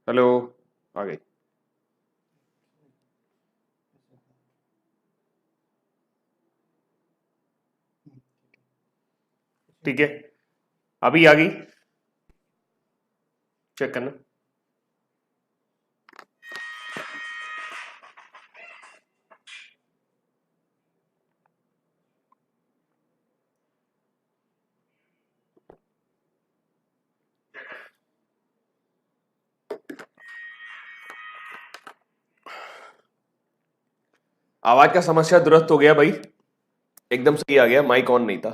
Hello. आ गई। ठीक है, अभी आ गई। चेक करना। आवाज का समस्या दुरुस्त हो गया भाई, एकदम सही आ गया। माइक ऑन नहीं था।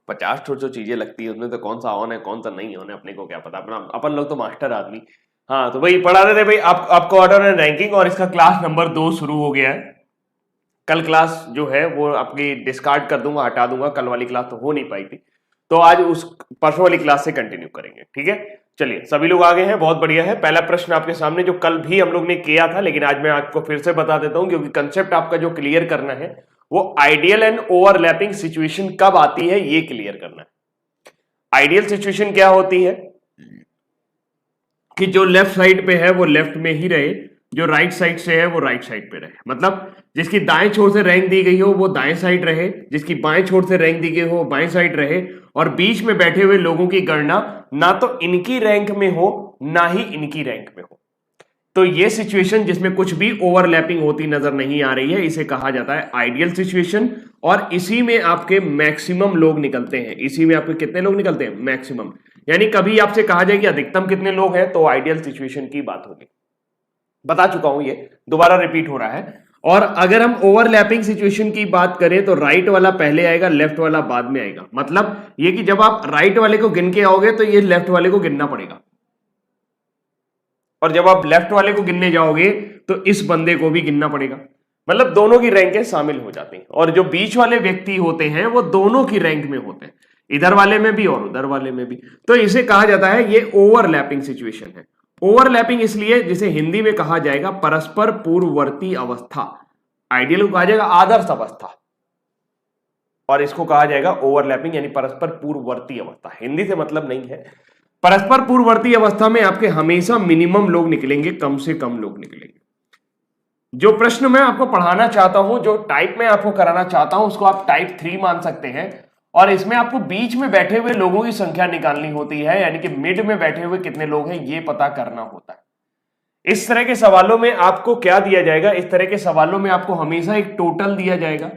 50 छोट जो चीजें लगती है उसमें तो कौन सा ऑन है कौन सा नहीं ऑन है अपने को क्या पता, अपना अपन लोग तो मास्टर आदमी। हाँ तो भाई पढ़ा रहे थे भाई, आप आपको ऑर्डर एंड रैंकिंग, और इसका क्लास नंबर 2 शुरू हो गया है। कल क्लास जो है वो आपकी डिस्कार्ड कर दूंगा, हटा दूंगा, कल वाली क्लास तो हो नहीं पाई थी, तो आज उस परसों वाली क्लास से कंटिन्यू करेंगे। ठीक है, चलिए सभी लोग आगे हैं, बहुत बढ़िया है। पहला प्रश्न आपके सामने जो कल भी हम लोग ने किया था, लेकिन आज मैं आपको फिर से बता देता हूं क्योंकि कंसेप्ट आपका जो क्लियर करना है वो आइडियल एंड ओवरलैपिंग सिचुएशन कब आती है ये क्लियर करना है। आइडियल सिचुएशन क्या होती है कि जो लेफ्ट साइड पे है वो लेफ्ट में ही रहे, जो राइट साइड से है वो राइट साइड पे रहे, मतलब जिसकी दाएं छोर से रैंक दी गई हो वो दाएं साइड रहे, जिसकी बाएं छोर से रैंक दी गई हो वो बाएं साइड रहे, और बीच में बैठे हुए लोगों की गणना ना तो इनकी रैंक में हो ना ही इनकी रैंक में हो। तो ये सिचुएशन जिसमें कुछ भी ओवरलैपिंग होती नजर नहीं आ रही है इसे कहा जाता है आइडियल सिचुएशन। और इसी में आपके मैक्सिमम लोग निकलते हैं, इसी में आपके कितने लोग निकलते हैं, मैक्सिमम। यानी कभी आपसे कहा जाए कि अधिकतम कितने लोग हैं तो आइडियल सिचुएशन की बात होगी। बता चुका हूं, ये दोबारा रिपीट हो रहा है। और अगर हम ओवरलैपिंग सिचुएशन की बात करें तो राइट वाला पहले आएगा, लेफ्ट वाला बाद में आएगा। मतलब ये कि जब आप राइट वाले को गिन के आओगे तो ये लेफ्ट वाले को गिनना पड़ेगा, और जब आप लेफ्ट वाले को गिनने जाओगे तो इस बंदे को भी गिनना पड़ेगा। मतलब दोनों की रैंकें शामिल हो जाती हैं, और जो बीच वाले व्यक्ति होते हैं वो दोनों की रैंक में होते हैं, इधर वाले में भी और उधर वाले में भी। तो इसे कहा जाता है ये ओवरलैपिंग सिचुएशन है। ओवरलैपिंग इसलिए जिसे हिंदी में कहा जाएगा परस्पर पूर्ववर्ती अवस्था, आइडियल को कहा जाएगा आदर्श अवस्था, और इसको कहा जाएगा ओवरलैपिंग यानी परस्पर पूर्ववर्ती अवस्था। हिंदी से मतलब नहीं है। परस्पर पूर्ववर्ती अवस्था में आपके हमेशा मिनिमम लोग निकलेंगे, कम से कम लोग निकलेंगे। जो प्रश्न मैं आपको पढ़ाना चाहता हूं, जो टाइप में आपको कराना चाहता हूं, उसको आप टाइप 3 मान सकते हैं। और इसमें आपको बीच में बैठे हुए लोगों की संख्या निकालनी होती है, यानी कि मिड में बैठे हुए कितने लोग हैं ये पता करना होता है। इस तरह के सवालों में आपको क्या दिया जाएगा, इस तरह के सवालों में आपको हमेशा एक टोटल दिया जाएगा।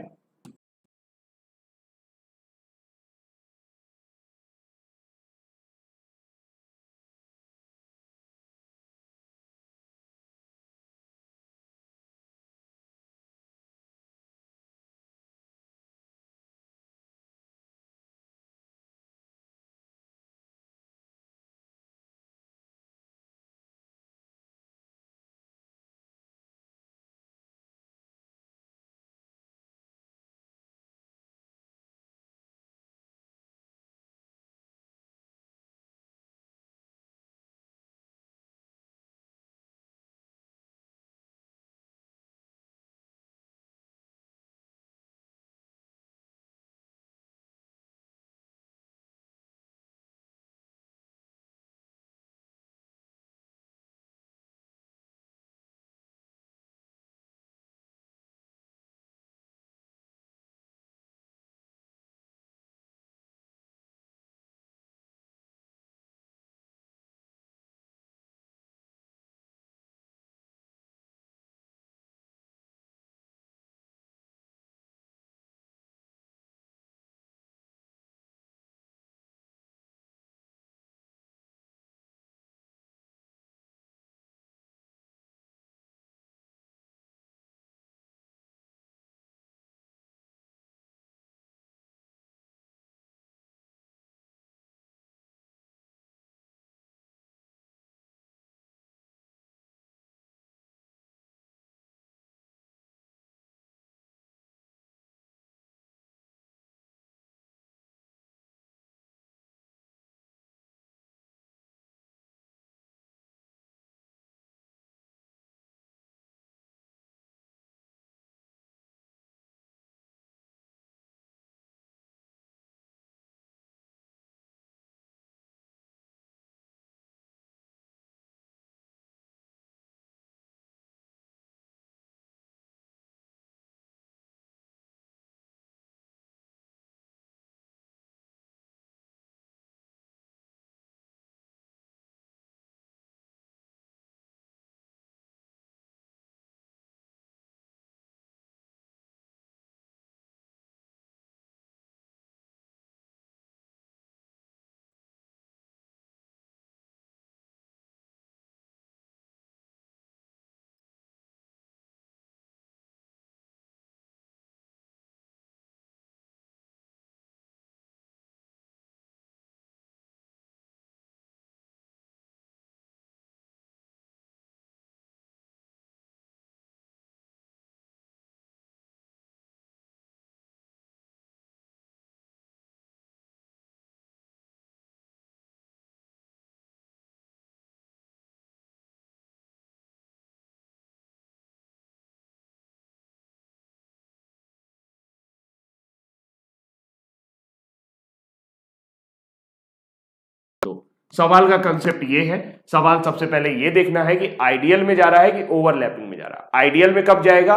सवाल का कंसेप्ट ये है, सवाल सबसे पहले ये देखना है कि आइडियल में जा रहा है कि ओवरलैपिंग में जा रहा है। आइडियल में कब जाएगा?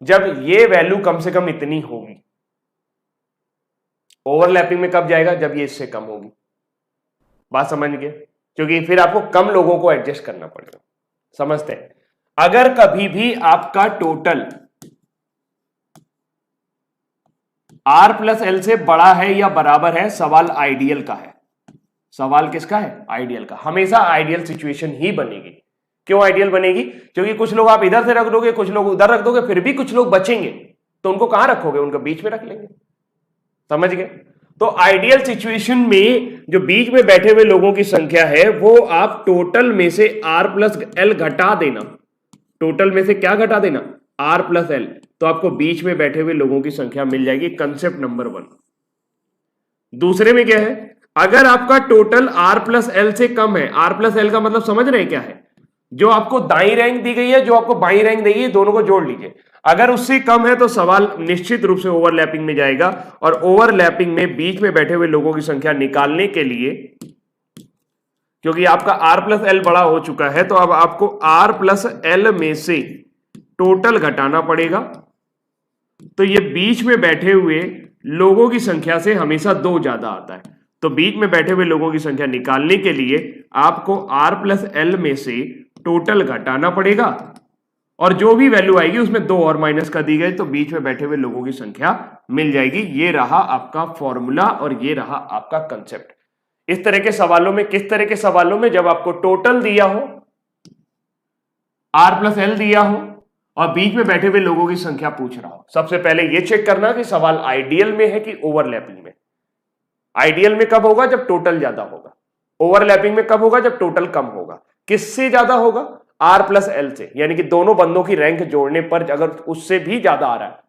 जब ये वैल्यू कम से कम इतनी होगी। ओवरलैपिंग में कब जाएगा? जब ये इससे कम होगी। बात समझ गए? क्योंकि फिर आपको कम लोगों को एडजस्ट करना पड़ेगा। समझते हैं? अगर कभी भी आपका टोटल R प्लस एल से बड़ा है या बराबर है, सवाल आइडियल का है। सवाल किसका है? आइडियल का। हमेशा आइडियल सिचुएशन ही बनेगी। क्यों आइडियल बनेगी? क्योंकि कुछ लोग आप इधर से रख दोगे, कुछ लोग उधर रख दोगे, फिर भी कुछ लोग बचेंगे, तो उनको कहां रखोगे? उनका बीच में रख लेंगे। समझ गए? तो आइडियल सिचुएशन में जो बीच में बैठे हुए लोगों की संख्या है वो आप टोटल में से R प्लस एल घटा देना। टोटल में से क्या घटा देना? R plus L. तो आपको बीच में बैठे हुए लोगों की संख्या मिल जाएगी। Concept number 1। दूसरे में क्या है? अगर आपका टोटल R प्लस एल से कम है, R प्लस एल का मतलब समझ रहे हैं क्या है? जो आपको दाई रैंक दी गई है, जो आपको बाई रैंक दी गई है, दोनों को जोड़ लीजिए। अगर उससे कम है तो सवाल निश्चित रूप से ओवरलैपिंग में जाएगा, और ओवरलैपिंग में बीच में बैठे हुए लोगों की संख्या निकालने के लिए, क्योंकि आपका R प्लस एल बड़ा हो चुका है, तो अब आपको R प्लस एल में से टोटल घटाना पड़ेगा। तो ये बीच में बैठे हुए लोगों की संख्या से हमेशा 2 ज्यादा आता है। तो बीच में बैठे हुए लोगों की संख्या निकालने के लिए आपको R प्लस एल में से टोटल घटाना पड़ेगा, और जो भी वैल्यू आएगी उसमें 2 और माइनस कर दी गई, तो बीच में बैठे हुए लोगों की संख्या मिल जाएगी। ये रहा आपका फॉर्मूला और ये रहा आपका कंसेप्ट। इस तरह के सवालों में, किस तरह के सवालों में? जब आपको टोटल दिया हो, R प्लस एल दिया हो और बीच में बैठे हुए लोगों की संख्या पूछ रहा हो। सबसे पहले यह चेक करना कि सवाल आइडियल में है कि ओवरलैपिंग में। आइडियल में कब होगा? जब टोटल ज्यादा होगा। ओवरलैपिंग में कब होगा? जब टोटल कम होगा। किससे ज्यादा होगा? R प्लस एल से, यानी कि दोनों बंदों की रैंक जोड़ने पर अगर उससे भी ज्यादा आ रहा है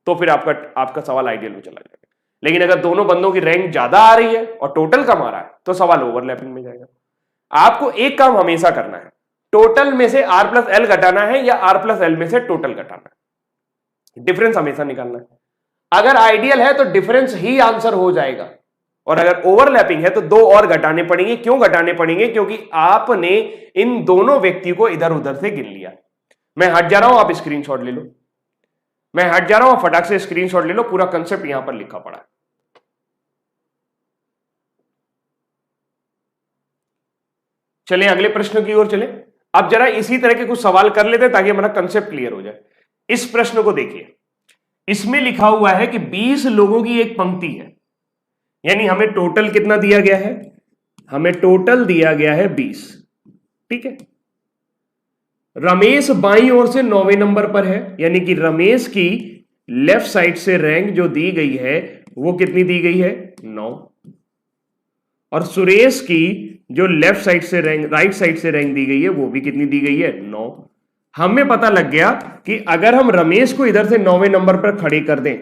तो फिर आपका सवाल आइडियल में चला जाएगा। लेकिन अगर दोनों बंदों की रैंक ज्यादा आ रही है और टोटल कम आ रहा है तो सवाल ओवरलैपिंग में जाएगा। आपको एक काम हमेशा करना है, टोटल में से R प्लस एल घटाना है या R प्लस एल में से टोटल घटाना है। डिफरेंस हमेशा निकालना है। अगर आइडियल है तो डिफरेंस ही आंसर हो जाएगा, और अगर ओवरलैपिंग है तो 2 और घटाने पड़ेंगे। क्यों घटाने पड़ेंगे? क्योंकि आपने इन दोनों व्यक्ति को इधर उधर से गिन लिया। मैं हट जा रहा हूं, आप स्क्रीनशॉट ले लो। मैं हट जा रहा हूं, फटाक से स्क्रीनशॉट ले लो। पूरा कंसेप्ट यहां पर लिखा पड़ा है। चलें अगले प्रश्न की ओर चलें। अब जरा इसी तरह के कुछ सवाल कर लेते हैं ताकि हमारा कंसेप्ट क्लियर हो जाए। इस प्रश्न को देखिए, इसमें लिखा हुआ है कि 20 लोगों की एक पंक्ति है, यानी हमें टोटल कितना दिया गया है? हमें टोटल दिया गया है 20। ठीक है। रमेश बाईं ओर से 9वें नंबर पर है, यानी कि रमेश की लेफ्ट साइड से रैंक जो दी गई है वो कितनी दी गई है? 9। और सुरेश की जो लेफ्ट साइड से रैंक, राइट साइड से रैंक दी गई है वो भी कितनी दी गई है? 9। हमें पता लग गया कि अगर हम रमेश को इधर से 9वें नंबर पर खड़े कर दें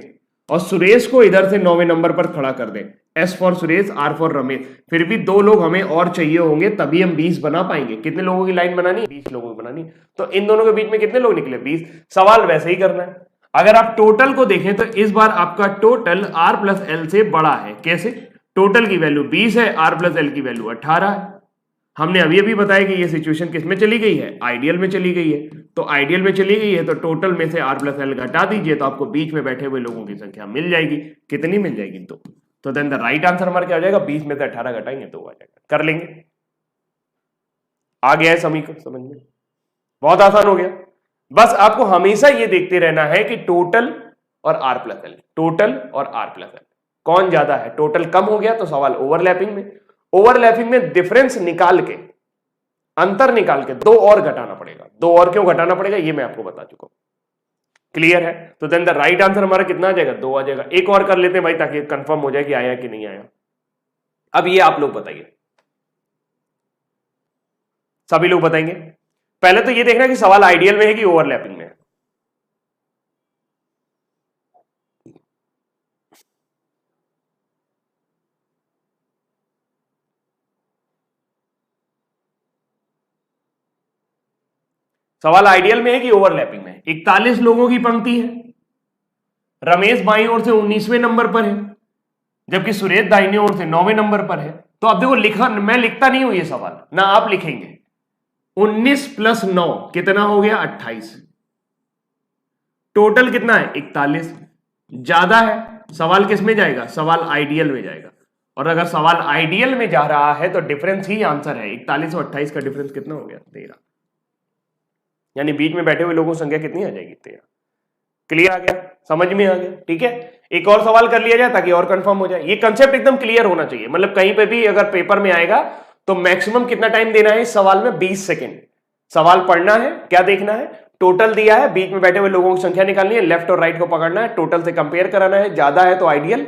और सुरेश को इधर से 9वें नंबर पर खड़ा कर दें, S for Suresh, R for Ramesh, फिर भी 2 लोग हमें और चाहिए होंगे, तभी हम 20 बना पाएंगे। कितने लोगों की लाइन बनानी है? 20 लोगों की बनानी। तो इन दोनों के बीच में कितने लोग निकले? 20। सवाल वैसे ही करना है। अगर आप टोटल को देखें तो इस बार आपका टोटल R प्लस एल से बड़ा है। कैसे? टोटल की वैल्यू 20 है, R प्लस एल की वैल्यू 18 है। हमने अभी अभी बताया कि ये सिचुएशन किस में चली गई है? आइडियल में चली गई है। तो आइडियल में चली गई है तो टोटल में से R प्लस एल घटा दीजिए तो आपको बीच में बैठे हुए लोगों की संख्या मिल जाएगी। कितनी मिल जाएगी? 2। तो देन द राइट आंसर हमारा क्या हो जाएगा? 20 में से 18 घटाएंगे 2 आ जाएगा। कर लेंगे। आ गया है समीकरण समझ में? बहुत आसान हो गया। बस आपको हमेशा ये देखते रहना है कि टोटल और R प्लस एल, टोटल और R प्लस एल कौन ज्यादा है। टोटल कम हो गया तो सवाल ओवरलैपिंग में। ओवरलैपिंग में डिफरेंस निकाल के, अंतर निकाल के 2 और घटाना पड़ेगा। 2 और क्यों घटाना पड़ेगा ये मैं आपको बता चुका हूं। क्लियर है? तो देन द राइट आंसर हमारा कितना आ जाएगा? 2 आ जाएगा। एक और कर लेते हैं भाई ताकि कंफर्म हो जाए कि आया कि नहीं आया। अब ये आप लोग बताइए, सभी लोग बताएंगे। पहले तो ये देखना कि सवाल आइडियल में है कि ओवरलैपिंग में है। सवाल आइडियल में है कि ओवरलैपिंग में? 41 लोगों की पंक्ति है, रमेश बाईं ओर से 19वें नंबर पर है, जबकि सुरेश दाहिने ओर से 9वें नंबर पर है। तो अब देखो लिखा, मैं लिखता नहीं हूं ये सवाल ना, आप लिखेंगे। 19 प्लस 9 कितना हो गया? 28। टोटल कितना है? 41। ज्यादा है, सवाल किस में जाएगा? सवाल आइडियल में जाएगा। और अगर सवाल आइडियल में जा रहा है तो डिफरेंस ही आंसर है। 41 और 28 का डिफरेंस कितना हो गया? 13। यानी बीच में बैठे हुए लोगों की संख्या कितनी आ जाएगी? 13। क्लियर आ गया? समझ में आ गया? ठीक है, एक और सवाल कर लिया जाए ताकि और कंफर्म हो जाए। ये कंसेप्ट एकदम क्लियर होना चाहिए, मतलब कहीं पे भी अगर पेपर में आएगा तो मैक्सिमम कितना टाइम देना है इस सवाल में? 20 सेकेंड। सवाल पढ़ना है, क्या देखना है? टोटल दिया है, बीच में बैठे हुए लोगों की संख्या निकालनी है, लेफ्ट और राइट को पकड़ना है, टोटल से कंपेयर कराना है, ज्यादा है तो आइडियल।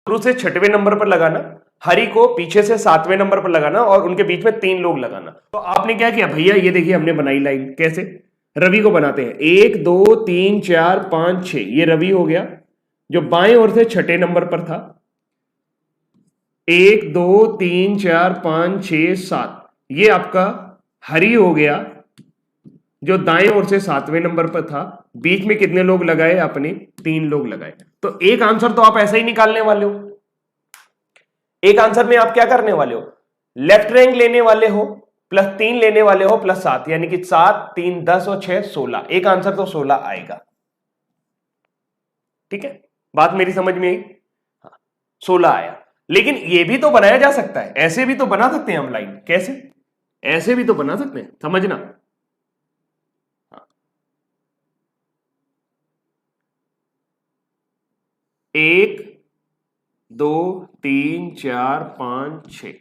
शुरू से 6वें नंबर पर लगाना, हरि को पीछे से 7वें नंबर पर लगाना और उनके बीच में 3 लोग लगाना। तो आपने क्या किया भैया, ये देखिए हमने बनाई लाइन। कैसे? रवि को बनाते हैं। 1 2 3 4 5 6, ये रवि हो गया जो बाएं ओर से 6ठे नंबर पर था। 1 2 3 4 5 6 7, ये आपका हरि हो गया जो दाएं ओर से 7वें नंबर पर था। बीच में कितने लोग लगाए आपने? 3 लोग लगाए। तो एक आंसर तो आप ऐसे ही निकालने वाले हो। एक आंसर में आप क्या करने वाले हो? लेफ्ट रैंक लेने वाले हो, प्लस 3 लेने वाले हो, प्लस 7, यानी कि 7 3 10 और 6 16। एक आंसर तो 16 आएगा। ठीक है, बात मेरी समझ में आई? हाँ, 16 आया। लेकिन ये भी तो बनाया जा सकता है, ऐसे भी तो बना सकते हैं हम लाइन। कैसे? ऐसे भी तो बना सकते हैं, समझना। 1 2 3 4 5 6,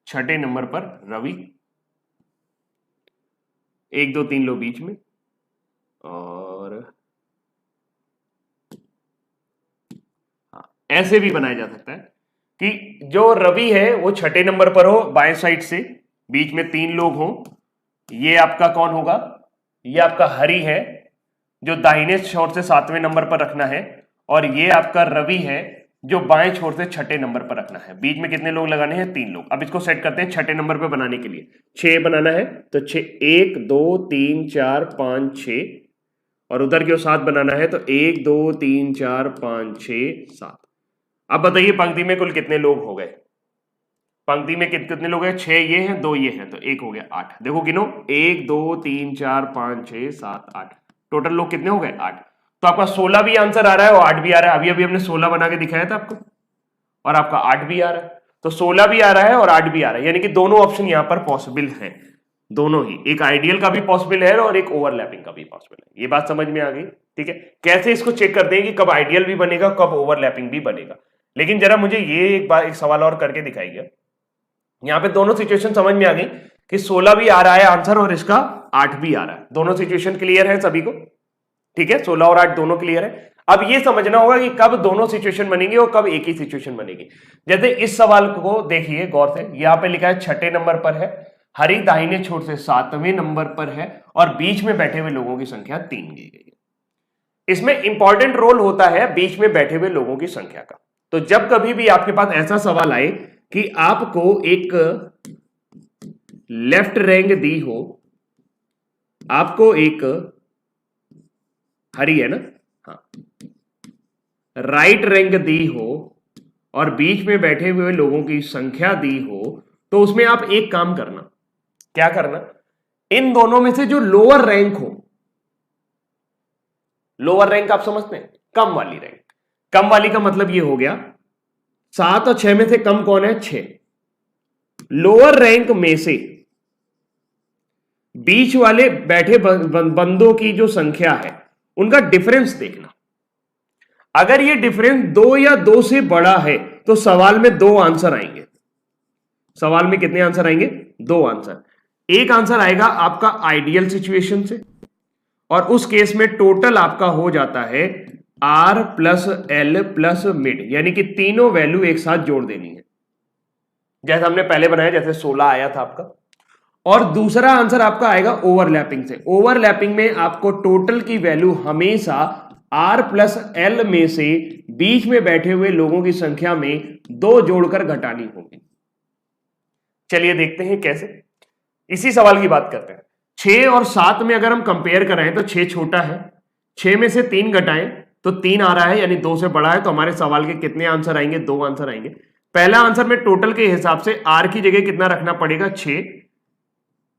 6ठे नंबर पर रवि, 1 2 3 लो बीच में, और हाँ, ऐसे भी बनाया जा सकता है कि जो रवि है वो 6ठे नंबर पर हो बाएं साइड से, बीच में 3 लोग हों। ये आपका कौन होगा? ये आपका हरि है जो दाहिने छोर से 7वें नंबर पर रखना है, और ये आपका रवि है जो बाएं छोर से 6ठे नंबर पर रखना है। बीच में कितने लोग लगाने हैं? 3 लोग। अब इसको सेट करते हैं 6ठे नंबर पर बनाने के लिए। 6 बनाना है तो 6 1 2 3 4 5 6, और उधर की ओर 7 बनाना है तो 1 2 3 4 5 6 7। अब बताइए पंक्ति में कुल कितने लोग हो गए? पंक्ति में कितने लोग हैं? 6 ये हैं, 2 ये हैं, तो 1 हो गया 8। देखो गिनो, 1 2 3 4 5 6 7 8, टोटल लोग कितने हो गए? 8। तो आपका 16 भी आंसर आ रहा है और 8 भी आ रहा है। अभी अभी हमने 16 बना के दिखाया था आपको, और आपका 8 भी आ रहा है। तो 16 भी आ रहा है और 8 भी आ रहा है, यानी कि दोनों ऑप्शन यहां पर पॉसिबल है, दोनों ही, एक आइडियल का भी पॉसिबल है और एक ओवरलैपिंग का भी पॉसिबल है। ये बात समझ में आ गई? ठीक है, कैसे इसको चेक करते हैं कि कब आइडियल भी बनेगा, कब ओवरलैपिंग भी बनेगा। लेकिन जरा मुझे ये एक बार एक सवाल और करके दिखाइए। यहां पे दोनों सिचुएशन समझ में आ गई कि 16 भी आ रहा है आंसर और इसका 8 भी आ रहा है। दोनों सिचुएशन क्लियर है सभी को? ठीक है, 16 और 8 दोनों क्लियर है। अब ये समझना होगा कि कब दोनों सिचुएशन बनेगी और कब एक ही सिचुएशन बनेगी। जैसे इस सवाल को देखिए गौर से, यहां पे लिखा है 6ठे नंबर पर है, हरी दाहिने छोर से 7वें नंबर पर है और बीच में बैठे हुए लोगों की संख्या 3 दी गई है। इसमें इंपॉर्टेंट रोल होता है बीच में बैठे हुए लोगों की संख्या का। तो जब कभी भी आपके पास ऐसा सवाल आए कि आपको एक लेफ्ट रैंक दी हो, आपको एक हरी है ना, हाँ, राइट रैंक दी हो और बीच में बैठे हुए लोगों की संख्या दी हो, तो उसमें आप एक काम करना। क्या करना? इन दोनों में से जो लोअर रैंक हो, लोअर रैंक आप समझते हैं, कम वाली रैंक, कम वाली का मतलब ये हो गया 7 और 6 में से कम कौन है? 6। लोअर रैंक में से बीच वाले बैठे बंदों की जो संख्या है उनका डिफरेंस देखना। अगर ये डिफरेंस 2 या 2 से बड़ा है तो सवाल में 2 आंसर आएंगे। सवाल में कितने आंसर आएंगे? 2 आंसर। एक आंसर आएगा आपका आइडियल सिचुएशन से, और उस केस में टोटल आपका हो जाता है R plus L plus mid, यानी कि तीनों वैल्यू एक साथ जोड़ देनी है, जैसे हमने पहले बनाया, जैसे 16 आया था आपका। और दूसरा आंसर आपका आएगा ओवरलैपिंग से। ओवरलैपिंग में आपको टोटल की वैल्यू हमेशा आर प्लस एल में से बीच में बैठे हुए लोगों की संख्या में 2 जोड़कर घटानी होगी। चलिए देखते हैं कैसे। इसी सवाल की बात करते हैं। 6 और 7 में अगर हम कंपेयर करें तो 6 छोटा है, 6 में से 3 घटाएं तो 3 आ रहा है, यानी 2 से बड़ा है। तो हमारे सवाल के कितने आंसर आएंगे? 2 आंसर आएंगे। पहला आंसर में टोटल के हिसाब से आर की जगह कितना रखना पड़ेगा? 6,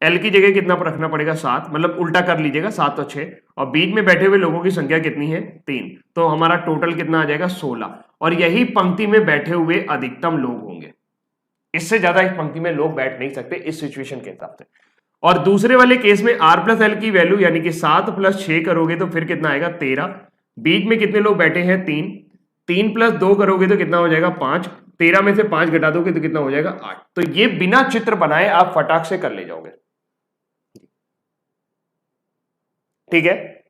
एल की जगह कितना रखना पड़ेगा? 7, मतलब उल्टा कर लीजिएगा, 7 और 6, और बीच में बैठे हुए लोगों की संख्या कितनी है? 3। तो हमारा टोटल कितना आ जाएगा? 16। और यही पंक्ति में बैठे हुए अधिकतम लोग होंगे, इससे ज्यादा इस पंक्ति में लोग बैठ नहीं सकते इस सिचुएशन के हिसाब से। और दूसरे वाले केस में आर प्लस एल की वैल्यू यानी कि 7 प्लस 6 करोगे तो फिर कितना आएगा? 13। बीच में कितने लोग बैठे हैं? 3। 3 प्लस 2 करोगे तो कितना हो जाएगा? 5। 13 में से 5 घटा दोगे तो कितना हो जाएगा? 8। तो ये बिना चित्र बनाए आप फटाक से कर ले जाओगे। ठीक है,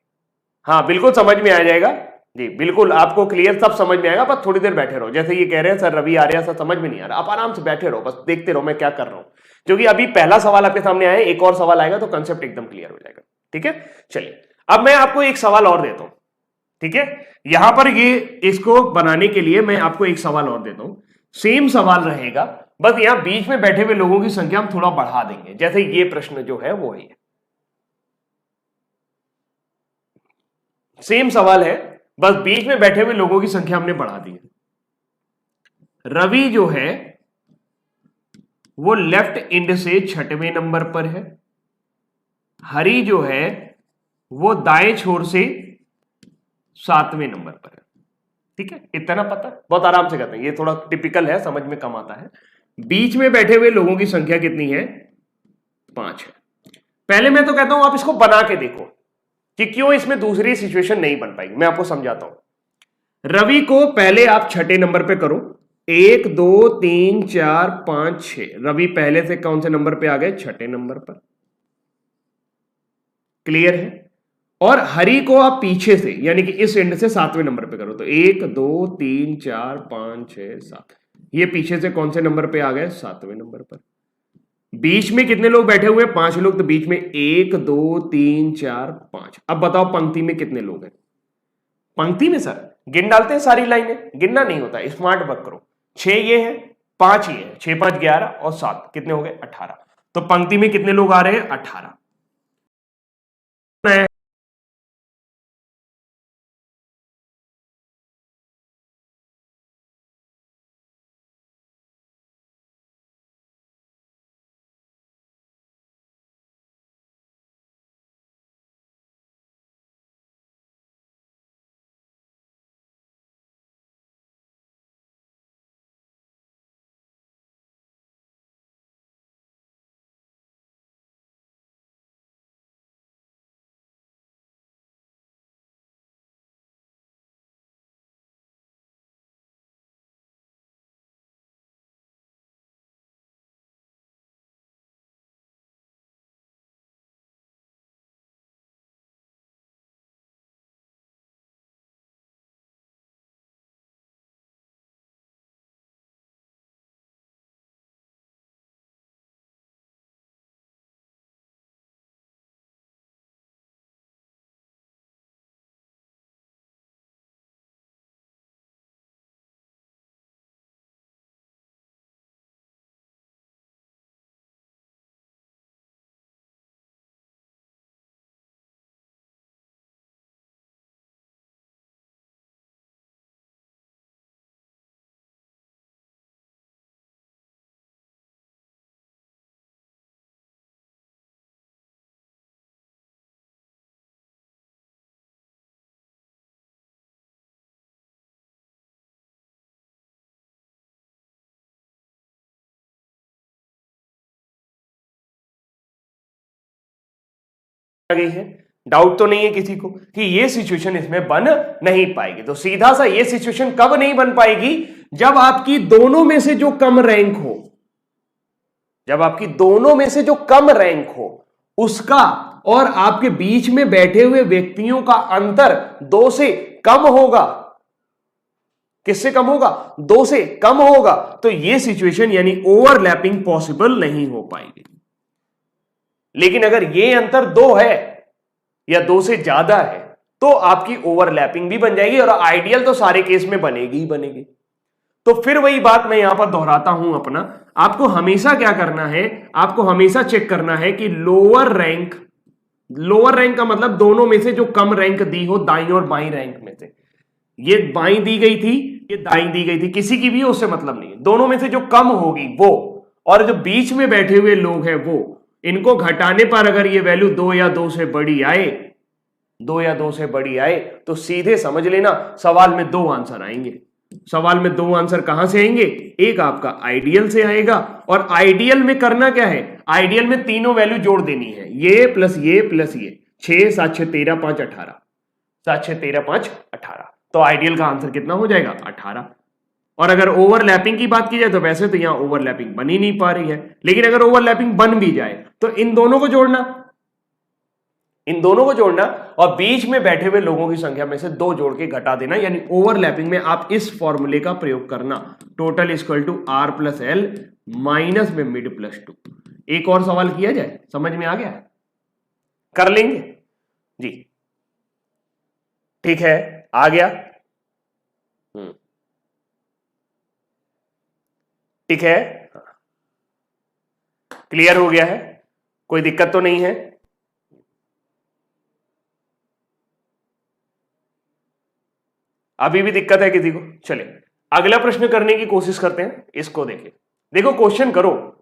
हाँ बिल्कुल समझ में आ जाएगा जी, बिल्कुल आपको क्लियर सब समझ में आएगा। बस थोड़ी देर बैठे रहो। जैसे ये कह रहे हैं सर रवि आर्या सर समझ में नहीं आ रहा, आप आराम से बैठे रहो, बस देखते रहो मैं क्या कर रहा हूं, क्योंकि अभी पहला सवाल आपके सामने आया, एक और सवाल आएगा तो कंसेप्ट एकदम क्लियर हो जाएगा। ठीक है, चलिए अब मैं आपको एक सवाल और देता हूं। ठीक है, यहां पर ये इसको बनाने के लिए मैं आपको एक सवाल और देता हूं। सेम सवाल रहेगा, बस यहां बीच में बैठे हुए लोगों की संख्या हम थोड़ा बढ़ा देंगे। जैसे ये प्रश्न जो है वो है, सेम सवाल है, बस बीच में बैठे हुए लोगों की संख्या हमने बढ़ा दी है। रवि जो है वो लेफ्ट एंड से 6वें नंबर पर है, हरी जो है वो दाएं छोर से 7वें नंबर पर है। ठीक है, इतना पता है, बहुत आराम से करते हैं, ये थोड़ा टिपिकल है, समझ में कम आता है। बीच में बैठे हुए लोगों की संख्या कितनी है? 5 है। पहले मैं तो कहता हूं आप इसको बना के देखो कि क्यों इसमें दूसरी सिचुएशन नहीं बन पाएगी। मैं आपको समझाता हूं। रवि को पहले आप 6ठे नंबर पे करो, 1 2 3 4 5 6। रवि पहले से कौन से नंबर पे आ गए? 6ठे नंबर पर। क्लियर है? और हरि को आप पीछे से यानी कि इस एंड से 7वें नंबर पे करो, तो 1 2 3 4 5 6 7। ये पीछे से कौन से नंबर पे आ गए? 7वें नंबर पर। बीच में कितने लोग बैठे हुए हैं? 5 लोग। तो बीच में 1 2 3 4 5। अब बताओ पंक्ति में कितने लोग हैं? पंक्ति में सर गिन डालते हैं सारी लाइनें, गिनना नहीं होता, स्मार्ट वर्क करो। 6 ये है, 5 ये है, 6 5 11 और 7 कितने हो गए? 18। तो पंक्ति में कितने लोग आ रहे हैं? 18। गई है, डाउट तो नहीं है किसी को कि ये सिचुएशन इसमें बन नहीं पाएगी। तो सीधा सा ये सिचुएशन कब नहीं बन पाएगी, जब आपकी दोनों में से जो कम रैंक हो, जब आपकी दोनों में से जो कम रैंक हो उसका और आपके बीच में बैठे हुए व्यक्तियों का अंतर 2 से कम होगा। किससे कम होगा? 2 से कम होगा। तो यह सिचुएशन यानी ओवरलैपिंग पॉसिबल नहीं हो पाएगी। लेकिन अगर यह अंतर 2 है या 2 से ज्यादा है तो आपकी ओवरलैपिंग भी बन जाएगी और आइडियल तो सारे केस में बनेगी ही बनेगी। तो फिर वही बात मैं यहां पर दोहराता हूं अपना, आपको हमेशा क्या करना है, आपको हमेशा चेक करना है कि लोअर रैंक का मतलब दोनों में से जो कम रैंक दी हो दाईं और बाईं रैंक में से, ये बाईं दी गई थी, ये दाईं दी गई थी, किसी की भी उससे मतलब नहीं है, दोनों में से जो कम होगी वो, और जो बीच में बैठे हुए लोग हैं वो, इनको घटाने पर अगर ये वैल्यू 2 या 2 से बड़ी आए, 2 या 2 से बड़ी आए तो सीधे समझ लेना सवाल में 2 आंसर आएंगे। सवाल में 2 आंसर कहां से आएंगे? एक आपका आइडियल से आएगा, और आइडियल में करना क्या है, आइडियल में तीनों वैल्यू जोड़ देनी है, ये प्लस ये प्लस ये, 6 7 6 13 5 18, 7 6 13 5 18। तो आइडियल का आंसर कितना हो जाएगा? 18। और अगर ओवरलैपिंग की बात की जाए तो वैसे तो यहां ओवरलैपिंग बन ही नहीं पा रही है, लेकिन अगर ओवरलैपिंग बन भी जाए तो इन दोनों को जोड़ना, इन दोनों को जोड़ना और बीच में बैठे हुए लोगों की संख्या में से 2 जोड़ के घटा देना, यानी ओवरलैपिंग में आप इस फॉर्मूले का प्रयोग करना, total equal to R plus L minus में मिड प्लस 2। एक और सवाल किया जाए, समझ में आ गया? कर लेंगे जी, ठीक है, आ गया। ठीक है, क्लियर हो गया है, कोई दिक्कत तो नहीं है? अभी भी दिक्कत है किसी को? चले अगला प्रश्न करने की कोशिश करते हैं, इसको देखिए, देखो क्वेश्चन करो।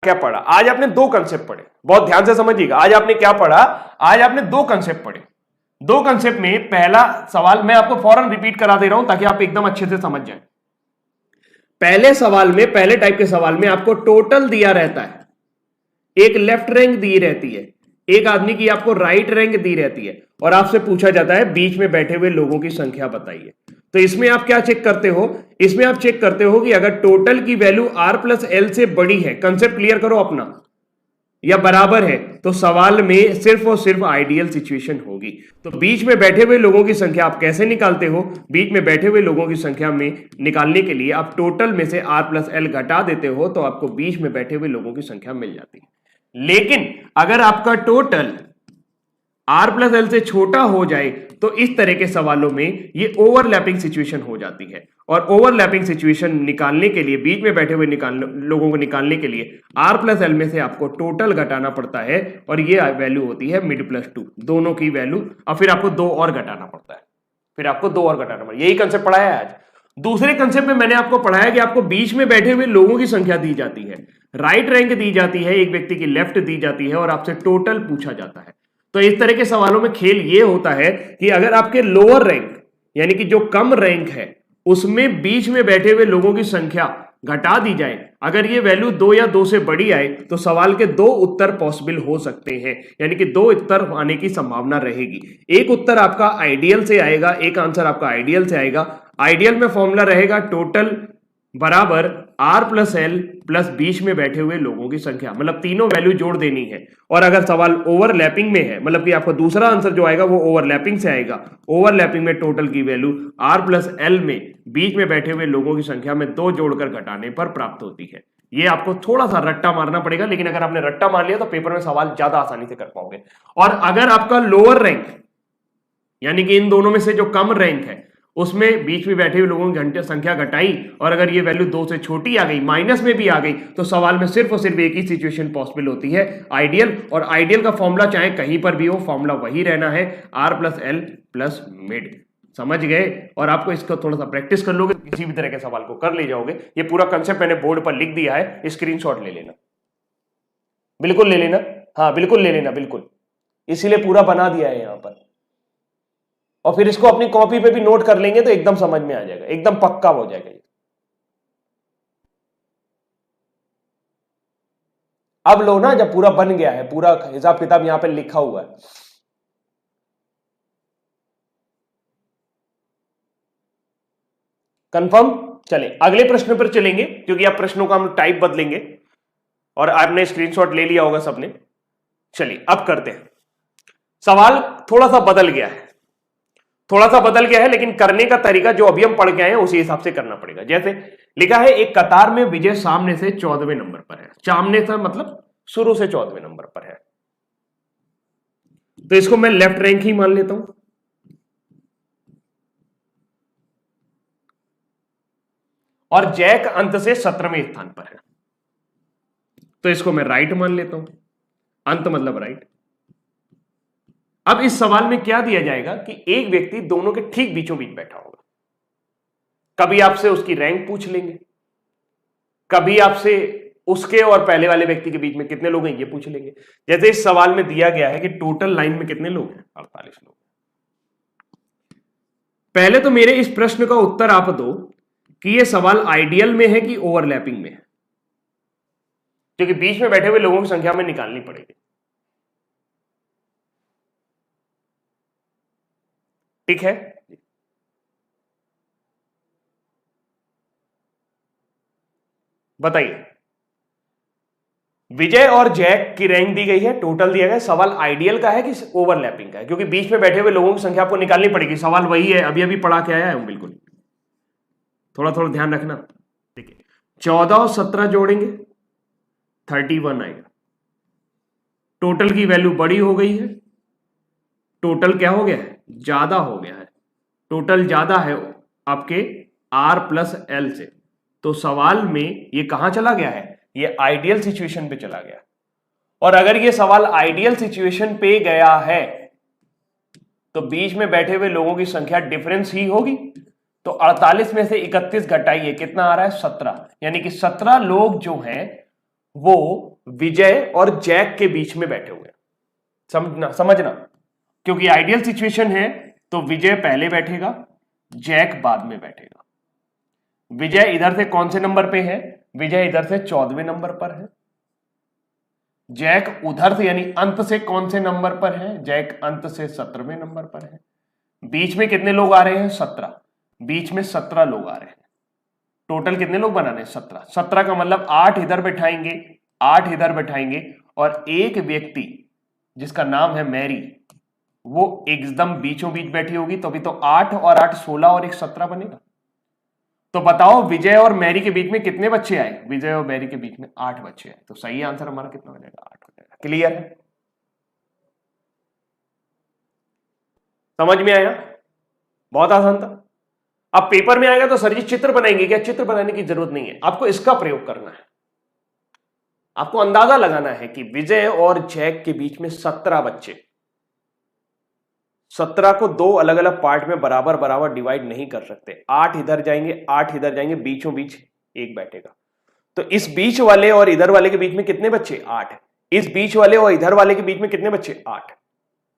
क्या पढ़ा? आज आपने दो कंसेप्ट पढ़े, बहुत ध्यान से समझिएगा। आज आपने क्या पढ़ा? आज आपने दो कंसेप्ट पढ़े। दो कंसेप्ट में पहला सवाल मैं आपको फौरन रिपीट करा दे रहा हूं ताकि आप एकदम अच्छे से समझ जाएं। पहले सवाल में, पहले टाइप के सवाल में आपको टोटल दिया रहता है, एक लेफ्ट रैंक दी रहती है, एक आदमी की आपको राइट रैंक दी रहती है, और आपसे पूछा जाता है बीच में बैठे हुए लोगों की संख्या बताइए। तो इसमें आप क्या चेक करते हो? इसमें आप चेक करते हो कि अगर टोटल की वैल्यू R प्लस L से बड़ी है, कंसेप्ट क्लियर करो अपना, या बराबर है, तो सवाल में सिर्फ और सिर्फ आइडियल सिचुएशन होगी। तो बीच में बैठे हुए लोगों की संख्या आप कैसे निकालते हो? बीच में बैठे हुए लोगों की संख्या में निकालने के लिए आप टोटल में से R प्लस L घटा देते हो तो आपको बीच में बैठे हुए लोगों की संख्या मिल जाती है। लेकिन अगर आपका टोटल R प्लस L से छोटा हो जाए तो इस तरह के सवालों में ये ओवरलैपिंग सिचुएशन हो जाती है, और ओवरलैपिंग सिचुएशन निकालने के लिए, बीच में बैठे हुए लोगों को निकालने के लिए R प्लस L में से आपको टोटल घटाना पड़ता है, और ये वैल्यू होती है मिड प्लस 2, दोनों की वैल्यू, और फिर आपको दो और घटाना पड़ता है, फिर आपको दो और घटाना पड़ता है। यही कंसेप्ट पढ़ाया है आज। दूसरे कंसेप्ट में मैंने आपको पढ़ाया कि आपको बीच में बैठे हुए लोगों की संख्या दी जाती है, राइट रैंक दी जाती है, एक व्यक्ति की लेफ्ट दी जाती है, और आपसे टोटल पूछा जाता है। तो इस तरह के सवालों में खेल ये होता है कि अगर आपके लोअर रैंक, यानी कि जो कम रैंक है, उसमें बीच में बैठे हुए लोगों की संख्या घटा दी जाए, अगर ये वैल्यू 2 या 2 से बड़ी आए तो सवाल के दो उत्तर पॉसिबल हो सकते हैं, यानी कि दो उत्तर आने की संभावना रहेगी। एक उत्तर आपका आइडियल से आएगा, एक आंसर आपका आइडियल से आएगा। आइडियल में फॉर्मूला रहेगा टोटल बराबर R प्लस L प्लस बीच में बैठे हुए लोगों की संख्या, मतलब तीनों वैल्यू जोड़ देनी है। और अगर सवाल ओवरलैपिंग में है, मतलब कि आपका दूसरा आंसर जो आएगा वो ओवरलैपिंग से आएगा, ओवरलैपिंग में टोटल की वैल्यू R प्लस L में बीच में बैठे हुए लोगों की संख्या में दो जोड़कर घटाने पर प्राप्त होती है। ये आपको थोड़ा सा रट्टा मारना पड़ेगा, लेकिन अगर आपने रट्टा मार लिया तो पेपर में सवाल ज्यादा आसानी से कर पाओगे। और अगर आपका लोअर रैंक, यानी कि इन दोनों में से जो कम रैंक है, उसमें बीच में बैठे हुए लोगों की संख्या घटाई, और अगर ये वैल्यू 2 से छोटी आ गई, माइनस में भी आ गई, तो सवाल में सिर्फ और सिर्फ एक ही सिचुएशन पॉसिबल होती है, आइडियल। और आइडियल का फॉर्मूला चाहे कहीं पर भी हो, फॉर्मूला वही रहना है, R plus L plus mid. समझ गए? और आपको इसका थोड़ा सा प्रैक्टिस कर लोगे, किसी भी तरह के सवाल को कर ले जाओगे। ये पूरा कंसेप्ट मैंने बोर्ड पर लिख दिया है, स्क्रीनशॉट ले लेना, बिल्कुल ले लेना, हाँ बिल्कुल ले लेना, बिल्कुल, इसीलिए पूरा बना दिया है यहां पर। और फिर इसको अपनी कॉपी पे भी नोट कर लेंगे तो एकदम समझ में आ जाएगा, एकदम पक्का हो जाएगा। अब लो ना, जब पूरा बन गया है, पूरा हिसाब किताब यहां पे लिखा हुआ है। कंफर्म? चले अगले प्रश्न पर चलेंगे, क्योंकि अब प्रश्नों का हम टाइप बदलेंगे, और आपने स्क्रीनशॉट ले लिया होगा सबने। चलिए अब करते हैं। सवाल थोड़ा सा बदल गया है, थोड़ा सा बदल गया है, लेकिन करने का तरीका जो अभी हम पढ़ के आए हैं उसी हिसाब से करना पड़ेगा। जैसे लिखा है, एक कतार में विजय सामने से 14वें नंबर पर है। सामने से मतलब शुरू से 14वें नंबर पर है, तो इसको मैं लेफ्ट रैंक ही मान लेता हूं। और जैक अंत से 17वें स्थान पर है, तो इसको मैं राइट मान लेता हूं। अंत मतलब राइट। अब इस सवाल में क्या दिया जाएगा कि एक व्यक्ति दोनों के ठीक बीचों बीच बैठा होगा। कभी आपसे उसकी रैंक पूछ लेंगे, कभी आपसे उसके और पहले वाले व्यक्ति के बीच में कितने लोग हैं ये पूछ लेंगे। जैसे इस सवाल में दिया गया है कि टोटल लाइन में कितने लोग हैं, 48 लोग। पहले तो मेरे इस प्रश्न का उत्तर आप दो कि यह सवाल आइडियल में है कि ओवरलैपिंग में है, क्योंकि बीच में बैठे हुए लोगों की संख्या में निकालनी पड़ेगी। ठीक है, बताइए। विजय और जैक की रैंक दी गई है, टोटल दिया गया है। सवाल आइडियल का है कि ओवरलैपिंग का है, क्योंकि बीच में बैठे हुए लोगों की संख्या आपको निकालनी पड़ेगी। सवाल वही है, अभी अभी पढ़ा के आया है, बिल्कुल थोड़ा थोड़ा ध्यान रखना। ठीक है, 14 और 17 जोड़ेंगे 31 आएगा। टोटल की वैल्यू बड़ी हो गई है, टोटल क्या हो गया है, ज्यादा हो गया है। टोटल ज्यादा है आपके R प्लस L से, तो सवाल में ये कहां चला गया है, ये आइडियल सिचुएशन पे चला गया। और अगर ये सवाल आइडियल सिचुएशन पे गया है तो बीच में बैठे हुए लोगों की संख्या डिफरेंस ही होगी। तो 48 में से 31 घटाइए, कितना आ रहा है, 17। यानी कि 17 लोग जो हैं वो विजय और जैक के बीच में बैठे हुए हैं। समझना, क्योंकि आइडियल सिचुएशन है तो विजय पहले बैठेगा, जैक बाद में बैठेगा। विजय इधर से कौन से नंबर पे है? विजय इधर से 14वें नंबर पर है। जैक उधर से यानी अंत से कौन से नंबर पर है? जैक अंत से 17वें नंबर पर है। बीच में कितने लोग आ रहे हैं? 17। बीच में 17 लोग आ रहे हैं। टोटल कितने लोग बनाने हैं? 17। 17 का मतलब 8 इधर बैठाएंगे, 8 इधर बैठाएंगे, और एक व्यक्ति जिसका नाम है मैरी, वो एकदम बीचों बीच बैठी होगी, तो अभी तो 8 और 8 16 और 1 17 बनेगा। तो बताओ विजय और मैरी के बीच में कितने बच्चे आए? विजय और मैरी के बीच में 8 बच्चे आए। तो सही आंसर हमारा कितना हो जाएगा? 8 हो जाएगा। क्लियर है? समझ में आया? बहुत आसान था। अब पेपर में आएगा तो सर जी चित्र बनाएंगे क्या? चित्र बनाने की जरूरत नहीं है, आपको इसका प्रयोग करना है। आपको अंदाजा लगाना है कि विजय और जैक के बीच में 17 बच्चे, 17 को दो अलग अलग पार्ट में बराबर बराबर डिवाइड नहीं कर सकते। 8 इधर जाएंगे, 8 इधर जाएंगे, बीचों बीच एक बैठेगा। तो इस बीच वाले और इधर वाले के बीच में कितने बच्चे? 8। इस बीच वाले और इधर वाले के बीच में कितने बच्चे? 8।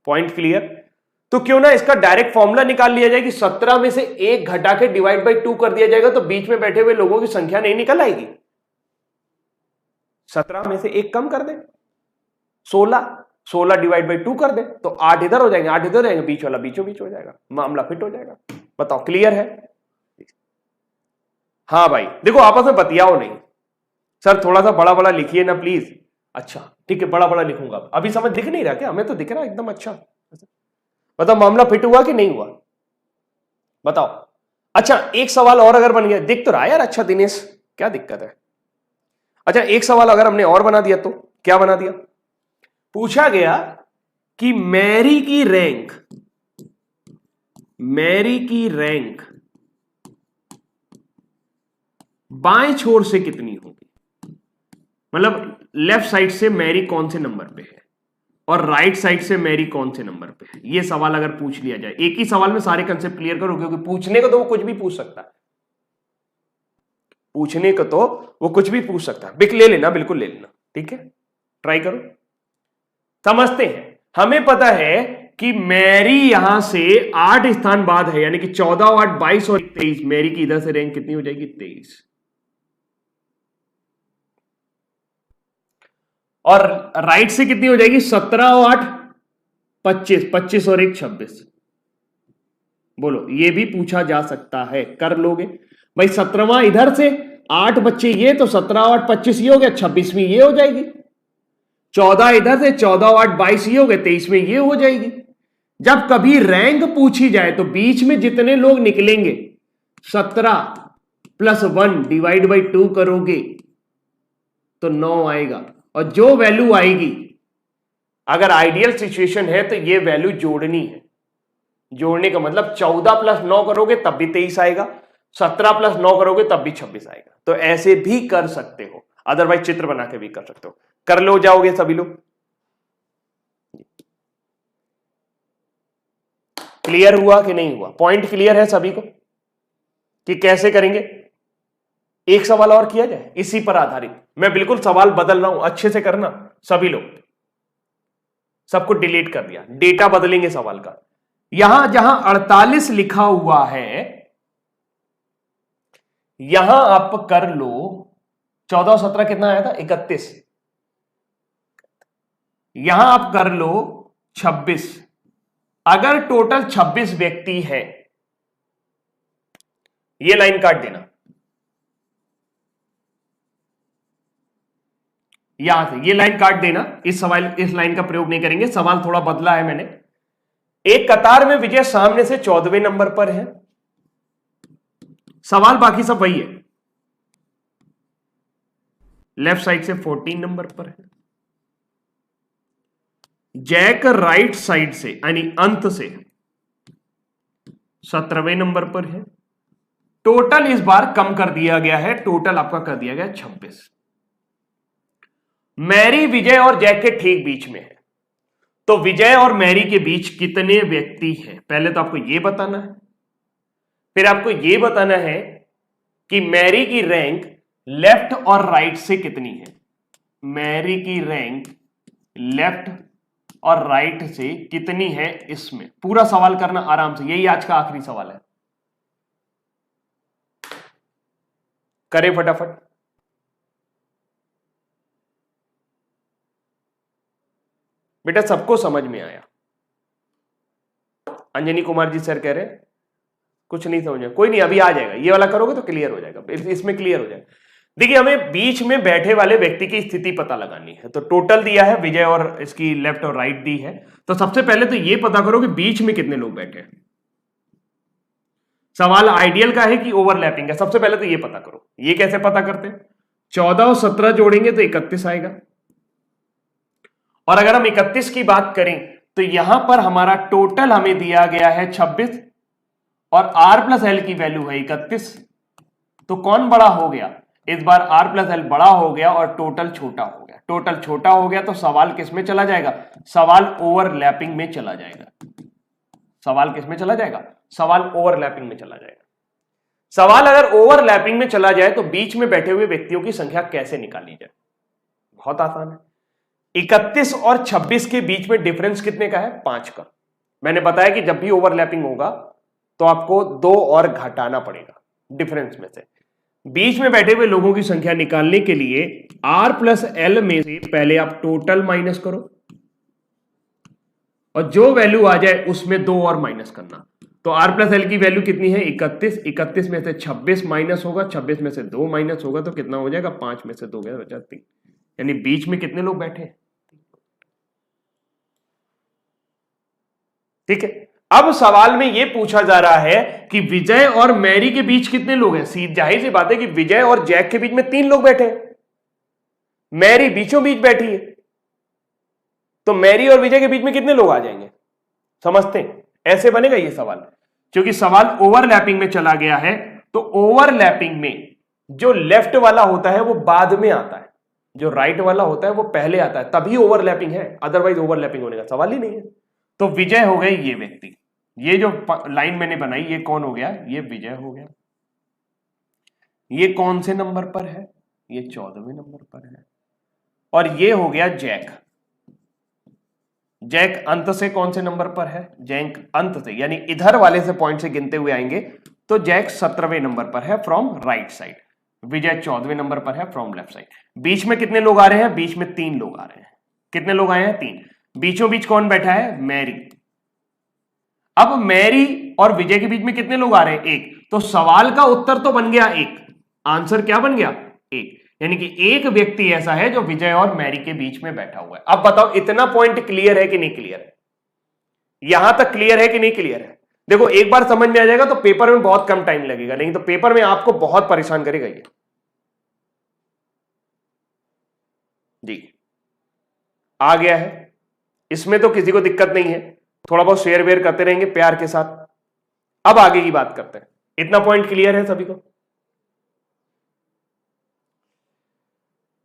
Point clear? तो क्यों ना इसका डायरेक्ट फॉर्मूला निकाल लिया जाए कि 17 में से 1 घटा के डिवाइड बाई 2 कर दिया जाएगा, तो बीच में बैठे हुए लोगों की संख्या नहीं निकल आएगी। 17 में से 1 कम कर दे, 16 डिवाइड बाई 2 कर दे, तो 8 इधर हो जाएंगे, 8 इधर हो जाएंगे, बीच वाला बीचों बीच हो जाएगा, मामला फिट हो जाएगा। बताओ क्लियर है? हाँ भाई देखो, आपस में बतियाओ नहीं। सर थोड़ा सा बड़ा बड़ा लिखिए ना प्लीज। अच्छा ठीक है, बड़ा बड़ा लिखूंगा। अभी समझ दिख नहीं रहा क्या? हमें तो दिख रहा है एकदम अच्छा। बताओ मामला फिट हुआ कि नहीं हुआ? बताओ। अच्छा एक सवाल और अगर बन गया, दिख तो रहा है यार। अच्छा दिनेश, क्या दिक्कत है? अच्छा एक सवाल अगर हमने और बना दिया तो क्या बना दिया? पूछा गया कि मैरी की रैंक बाएं छोर से कितनी होगी? मतलब लेफ्ट साइड से मैरी कौन से नंबर पे है और राइट साइड से मैरी कौन से नंबर पे है? ये सवाल अगर पूछ लिया जाए, एक ही सवाल में सारे कंसेप्ट क्लियर करो, क्योंकि पूछने को तो वो कुछ भी पूछ सकता है। पूछने को तो वो कुछ भी पूछ सकता है। बिक ले लेना, बिल्कुल ले लेना, ठीक है, ट्राई करो। समझते हैं, हमें पता है कि मैरी यहां से 8 स्थान बाद है, यानी कि 14 और 8 22 और 23। मैरी की इधर से रैंक कितनी हो जाएगी? 23। और राइट से कितनी हो जाएगी? 17 और 8 25, 25 और 1 26। बोलो, ये भी पूछा जा सकता है, कर लोगे भाई? 17वां इधर से 8 बच्चे ये, तो 17 और 8 25 ये हो गया, 26वीं ये हो जाएगी। 14 इधर से 14 और 8 22 ये हो गए, 23वीं ये हो जाएगी। जब कभी रैंक पूछी जाए तो बीच में जितने लोग निकलेंगे, 17 + 1 डिवाइड बाई 2 करोगे तो 9 आएगा। और जो वैल्यू आएगी, अगर आइडियल सिचुएशन है तो ये वैल्यू जोड़नी है। जोड़ने का मतलब 14 + 9 करोगे तब भी 23 आएगा, 17 + 9 करोगे तब भी 26 आएगा। तो ऐसे भी कर सकते हो, अदरवाइज चित्र बना के भी कर सकते हो। कर लो जाओगे सभी लोग? क्लियर हुआ कि नहीं हुआ? पॉइंट क्लियर है सभी को कि कैसे करेंगे? एक सवाल और किया जाए इसी पर आधारित। मैं बिल्कुल सवाल बदल रहा हूं, अच्छे से करना सभी लोग। सबको डिलीट कर दिया, डेटा बदलेंगे सवाल का। यहां जहां 48 लिखा हुआ है, यहां आप कर लो 14 और 17 कितना आया था? 31। यहां आप कर लो 26। अगर टोटल 26 व्यक्ति है, ये लाइन काट देना यहां से, ये लाइन काट देना। इस लाइन का प्रयोग नहीं करेंगे, सवाल थोड़ा बदला है मैंने। एक कतार में विजय सामने से 14वें नंबर पर है। सवाल बाकी सब वही है। लेफ्ट साइड से 14 नंबर पर है। जैक राइट साइड से यानी अंत से 17वें नंबर पर है। टोटल इस बार कम कर दिया गया है, टोटल आपका कर दिया गया 26। मैरी विजय और जैक के ठीक बीच में है। तो विजय और मैरी के बीच कितने व्यक्ति हैं? पहले तो आपको यह बताना है, फिर आपको यह बताना है कि मैरी की रैंक लेफ्ट और राइट से कितनी है। मैरी की रैंक लेफ्ट और राइट से कितनी है, इसमें पूरा सवाल करना आराम से, यही आज का आखिरी सवाल है। करें फटाफट। बेटा सबको समझ में आया? अंजनी कुमार जी सर कह रहे हैं कुछ नहीं समझ में, कोई नहीं अभी आ जाएगा, ये वाला करोगे तो क्लियर हो जाएगा, इसमें क्लियर हो जाएगा। देखिए हमें बीच में बैठे वाले व्यक्ति की स्थिति पता लगानी है, तो टोटल दिया है विजय और इसकी लेफ्ट और राइट दी है, तो सबसे पहले तो ये पता करो कि बीच में कितने लोग बैठे हैं। सवाल आइडियल का है कि ओवरलैपिंग है, सबसे पहले तो ये पता करो। ये कैसे पता करते हैं? 14 और 17 जोड़ेंगे तो 31 आएगा, और अगर हम 31 की बात करें तो यहां पर हमारा टोटल हमें दिया गया है 26 और r प्लस एल की वैल्यू है 31, तो कौन बड़ा हो गया? इस बार r प्लस एल बड़ा हो गया और टोटल छोटा हो गया। टोटल छोटा हो गया तो सवाल किस में चला जाएगा? सवाल ओवरलैपिंग में चला जाएगा। सवाल किस में चला जाएगा? सवाल ओवरलैपिंग में चला जाएगा। सवाल अगर ओवरलैपिंग में चला जाए तो बीच में बैठे हुए व्यक्तियों की संख्या कैसे निकाली जाए? बहुत आसान है। 31 और 26 के बीच में डिफरेंस कितने का है? 5 का। मैंने बताया कि जब भी ओवरलैपिंग होगा तो आपको 2 और घटाना पड़ेगा डिफरेंस में से। बीच में बैठे हुए लोगों की संख्या निकालने के लिए r प्लस एल में से पहले आप टोटल माइनस करो और जो वैल्यू आ जाए उसमें 2 और माइनस करना। तो r प्लस एल की वैल्यू कितनी है? 31। 31 में से 26 माइनस होगा, 26 में से 2 माइनस होगा तो कितना हो जाएगा? 5 में से 2 गया, बचा 3। यानी बीच में कितने लोग बैठे हैं? ठीक है। अब सवाल में यह पूछा जा रहा है कि विजय और मैरी के बीच कितने लोग हैं। सीधी जाहिर सी बात है कि विजय और जैक के बीच में 3 लोग बैठे हैं, मैरी बीचों बीच बैठी है, तो मैरी और विजय के बीच में कितने लोग आ जाएंगे? समझते हैं? ऐसे बनेगा ये सवाल। क्योंकि सवाल ओवरलैपिंग में चला गया है तो ओवरलैपिंग में जो लेफ्ट वाला होता है वो बाद में आता है, जो राइट वाला होता है वो पहले आता है, तभी ओवरलैपिंग है, अदरवाइज ओवरलैपिंग होने का सवाल ही नहीं है। तो विजय हो गए ये व्यक्ति, ये जो लाइन मैंने बनाई ये कौन हो गया? ये विजय हो गया। ये कौन से नंबर पर है? ये 14वें नंबर पर है। और ये हो गया जैक। जैक अंत से कौन से नंबर पर है? जैक अंत से, यानी इधर वाले से पॉइंट से गिनते हुए आएंगे तो जैक 17वें नंबर पर है फ्रॉम राइट साइड, विजय 14वें नंबर पर है फ्रॉम लेफ्ट साइड। बीच में कितने लोग आ रहे हैं? बीच में 3 लोग आ रहे हैं। कितने लोग आए हैं? 3। बीचों बीच कौन बैठा है? मैरी। अब मैरी और विजय के बीच में कितने लोग आ रहे हैं? 1। तो सवाल का उत्तर तो बन गया 1, आंसर क्या बन गया? 1। यानी कि एक व्यक्ति ऐसा है जो विजय और मैरी के बीच में बैठा हुआ है। अब बताओ इतना पॉइंट क्लियर है कि नहीं क्लियर है? यहां तक क्लियर है कि नहीं क्लियर है? देखो एक बार समझ में आ जाएगा तो पेपर में बहुत कम टाइम लगेगा, लेकिन तो पेपर में आपको बहुत परेशान करेगा ये। जी आ गया है, इसमें तो किसी को दिक्कत नहीं है, थोड़ा बहुत शेयर वेयर करते रहेंगे प्यार के साथ। अब आगे की बात करते हैं। इतना पॉइंट क्लियर है सभी को?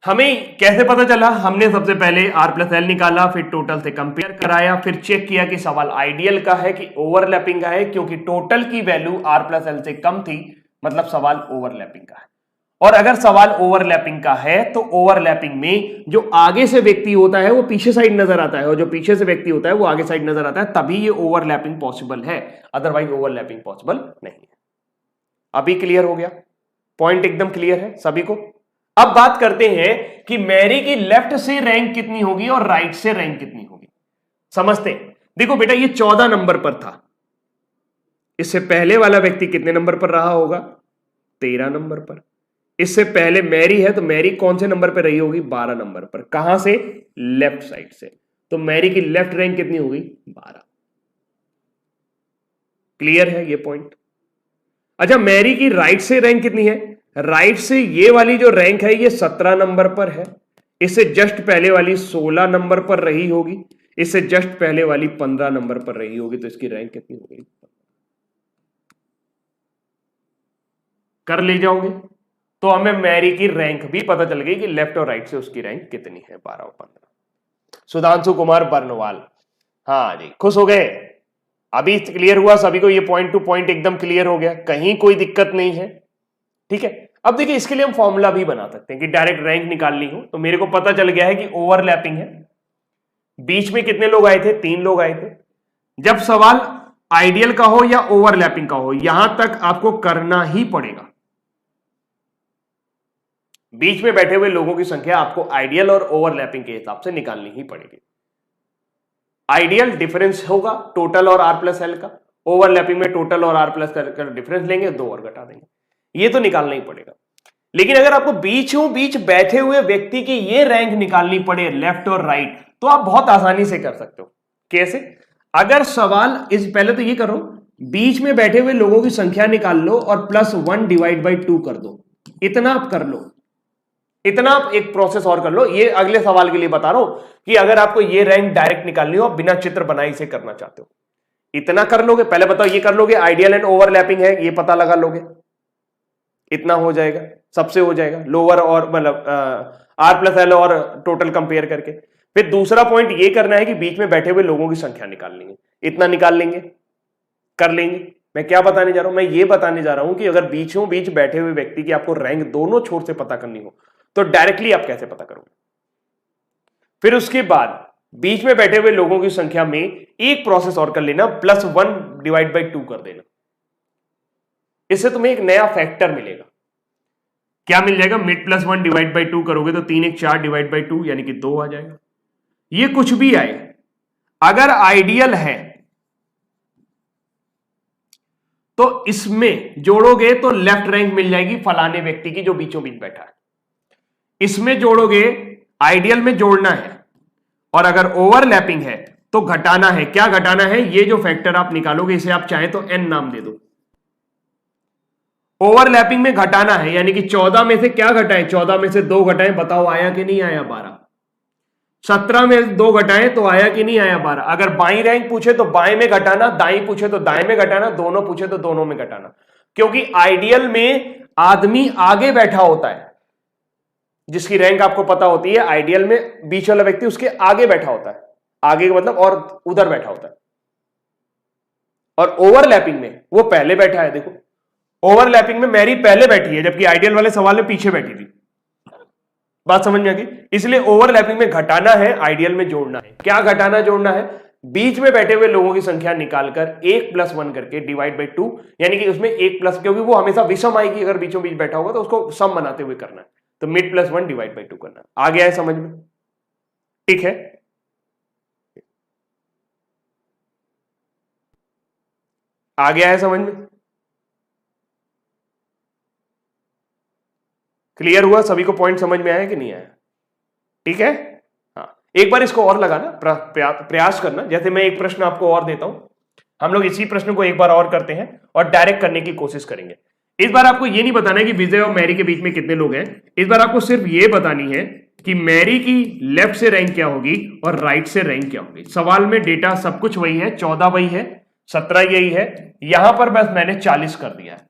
हमें कैसे पता चला? हमने सबसे पहले r प्लस एल निकाला, फिर टोटल से कंपेयर कराया, फिर चेक किया कि सवाल आइडियल का है कि ओवरलैपिंग का है, क्योंकि टोटल की वैल्यू r प्लस एल से कम थी, मतलब सवाल ओवरलैपिंग का है। और अगर सवाल ओवरलैपिंग का है तो ओवरलैपिंग में जो आगे से व्यक्ति होता है वो पीछे साइड नजर आता है और जो पीछे से व्यक्ति होता है वो आगे साइड नजर आता है, तभी ये ओवरलैपिंग पॉसिबल है, अदरवाइज ओवरलैपिंग पॉसिबल नहीं है। अभी क्लियर हो गया? पॉइंट एकदम क्लियर है सभी को? अब बात करते हैं कि मैरी की लेफ्ट से रैंक कितनी होगी और राइट से रैंक कितनी होगी। समझते हैं। देखो बेटा ये 14 नंबर पर था, इससे पहले वाला व्यक्ति कितने नंबर पर रहा होगा? 13 नंबर पर। इससे पहले मैरी है तो मैरी कौन से नंबर पर रही होगी? 12 नंबर पर। कहां से? लेफ्ट साइड से। तो मैरी की लेफ्ट रैंक कितनी होगी? 12। क्लियर है ये पॉइंट? अच्छा मैरी की राइट से रैंक कितनी है? राइट से ये वाली जो रैंक है ये 17 नंबर पर है, इससे जस्ट पहले वाली 16 नंबर पर रही होगी, इससे जस्ट पहले वाली 15 नंबर पर रही होगी, तो इसकी रैंक कितनी हो गई? कर ले जाओगे तो हमें मैरी की रैंक भी पता चल गई कि लेफ्ट और राइट से उसकी रैंक कितनी है, 12 और 15। सुधांशु कुमार बर्नवाल, हाँ जी, खुश हो गए? अभी क्लियर हुआ सभी को? ये पॉइंट टू पॉइंट एकदम क्लियर हो गया, कहीं कोई दिक्कत नहीं है। ठीक है। अब देखिए इसके लिए हम फॉर्मूला भी बना सकते हैं कि डायरेक्ट रैंक निकालनी हो तो मेरे को पता चल गया है कि ओवरलैपिंग है, बीच में कितने लोग आए थे, 3 लोग आए थे। जब सवाल आइडियल का हो या ओवरलैपिंग का हो, यहां तक आपको करना ही पड़ेगा। बीच में बैठे हुए लोगों की संख्या आपको आइडियल और ओवरलैपिंग के हिसाब से निकालनी ही पड़ेगी। आइडियल डिफरेंस होगा टोटल और आर प्लस एल का, ओवरलैपिंग में टोटल और आर प्लस एल का डिफरेंस लेंगे, 2 और घटा देंगे, ये तो निकालना ही पड़ेगा। लेकिन अगर आपको बीचों बीच बैठे हुए व्यक्ति की ये रैंक निकालनी पड़े लेफ्ट और राइट, तो आप बहुत आसानी से कर सकते हो। कैसे? अगर सवाल पहले तो ये करो, बीच में बैठे हुए लोगों की संख्या निकाल लो और +1 डिवाइड बाई 2 कर दो, इतना आप कर लो। इतना आप एक प्रोसेस और कर लो। ये अगले सवाल के लिए बता रहा हूं कि अगर आपको ये रैंक डायरेक्ट निकालनी हो, बिना चित्र बनाई से करना चाहते हो, इतना कर लोगे। पहले बताओ ये कर लोगे, आइडियल एंड ओवरलैपिंग है ये पता लगा लोगे, इतना हो जाएगा, सबसे हो जाएगा लोअर और मतलब आर प्लस एल और टोटल कंपेयर करके। फिर दूसरा पॉइंट ये करना है कि बीच में बैठे हुए लोगों की संख्या निकालनी है, इतना निकाल लेंगे, कर लेंगे। मैं क्या बताने जा रहा हूं? मैं ये बताने जा रहा हूं कि अगर बीचों बीच बैठे हुए व्यक्ति की आपको रैंक दोनों छोर से पता करनी हो तो डायरेक्टली आप कैसे पता करोगे। फिर उसके बाद बीच में बैठे हुए लोगों की संख्या में एक प्रोसेस और कर लेना, +1 डिवाइड बाई 2 कर देना। इससे तुम्हें एक नया फैक्टर मिलेगा। क्या मिल जाएगा? मिड +1 डिवाइड बाई 2 करोगे तो 3 1 4 डिवाइड बाई 2 यानी कि 2 आ जाएगा। ये कुछ भी आए, अगर आइडियल है तो इसमें जोड़ोगे तो लेफ्ट रैंक मिल जाएगी फलाने व्यक्ति की जो बीचों बीच बैठा है। इसमें जोड़ोगे, आइडियल में जोड़ना है, और अगर ओवरलैपिंग है तो घटाना है। क्या घटाना है? ये जो फैक्टर आप निकालोगे इसे आप चाहे तो n नाम दे दो। ओवरलैपिंग में घटाना है यानी कि 14 में से क्या घटाएं? 14 में से 2 घटाएं, बताओ आया कि नहीं आया 12। 17 में 2 घटाएं तो आया कि नहीं आया 12। अगर बाई रैंक पूछे तो बाएं में घटाना, दाएं पूछे तो दाएं में घटाना, दोनों पूछे तो दोनों में घटाना। क्योंकि आइडियल में आदमी आगे बैठा होता है, जिसकी रैंक आपको पता होती है, आइडियल में बीच वाला व्यक्ति उसके आगे बैठा होता है, आगे का मतलब और उधर बैठा होता है। और ओवरलैपिंग में वो पहले बैठा है। देखो ओवरलैपिंग में मैरी पहले बैठी है जबकि आइडियल वाले सवाल में पीछे बैठी थी। बात समझ में आ गई? इसलिए ओवरलैपिंग में घटाना है, आइडियल में जोड़ना है। क्या घटाना जोड़ना है? बीच में बैठे हुए लोगों की संख्या निकालकर 1 + 1 करके डिवाइड बाई 2, यानी कि उसमें 1 प्लस, क्योंकि वो हमेशा विषम आएगी अगर बीचों बीच बैठा होगा तो उसको सम बनाते हुए करना है। तो मिड +1 डिवाइड बाई 2 करना। आ गया है समझ में? ठीक है, आ गया है समझ में? क्लियर हुआ? सभी को पॉइंट समझ में आया कि नहीं आया? ठीक है, हाँ। एक बार इसको और लगाना, प्रयास करना। जैसे मैं एक प्रश्न आपको और देता हूं, हम लोग इसी प्रश्न को एक बार और करते हैं और डायरेक्ट करने की कोशिश करेंगे। इस बार आपको ये नहीं बताना है कि विजय और मैरी के बीच में कितने लोग हैं। इस बार आपको सिर्फ ये बतानी है कि मैरी की लेफ्ट से रैंक क्या होगी और राइट से रैंक क्या होगी। सवाल में डेटा सब कुछ वही है, 14 वही है, 17 यही है। यहां पर बस मैंने 40 कर दिया है।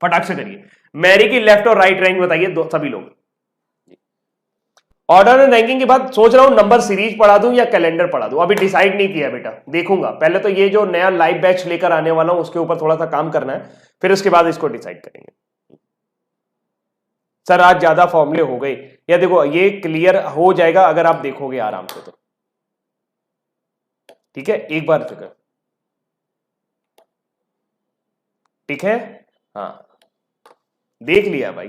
फटाक से करिए। मैरी की लेफ्ट और राइट रैंक बताइए सभी लोग। ऑर्डर एंड रैंकिंग के बाद सोच रहा हूं नंबर सीरीज पढ़ा दूं या कैलेंडर पढ़ा दूं, अभी डिसाइड नहीं किया बेटा, देखूंगा। पहले तो ये जो नया लाइव बैच लेकर आने वाला हूं उसके ऊपर थोड़ा सा काम करना है, फिर उसके बाद इसको डिसाइड करेंगे। सर आज ज्यादा फॉर्मूले हो गए, या देखो ये क्लियर हो जाएगा अगर आप देखोगे आराम से तो। ठीक है, एक बार फिर, ठीक है, हाँ देख लिया भाई।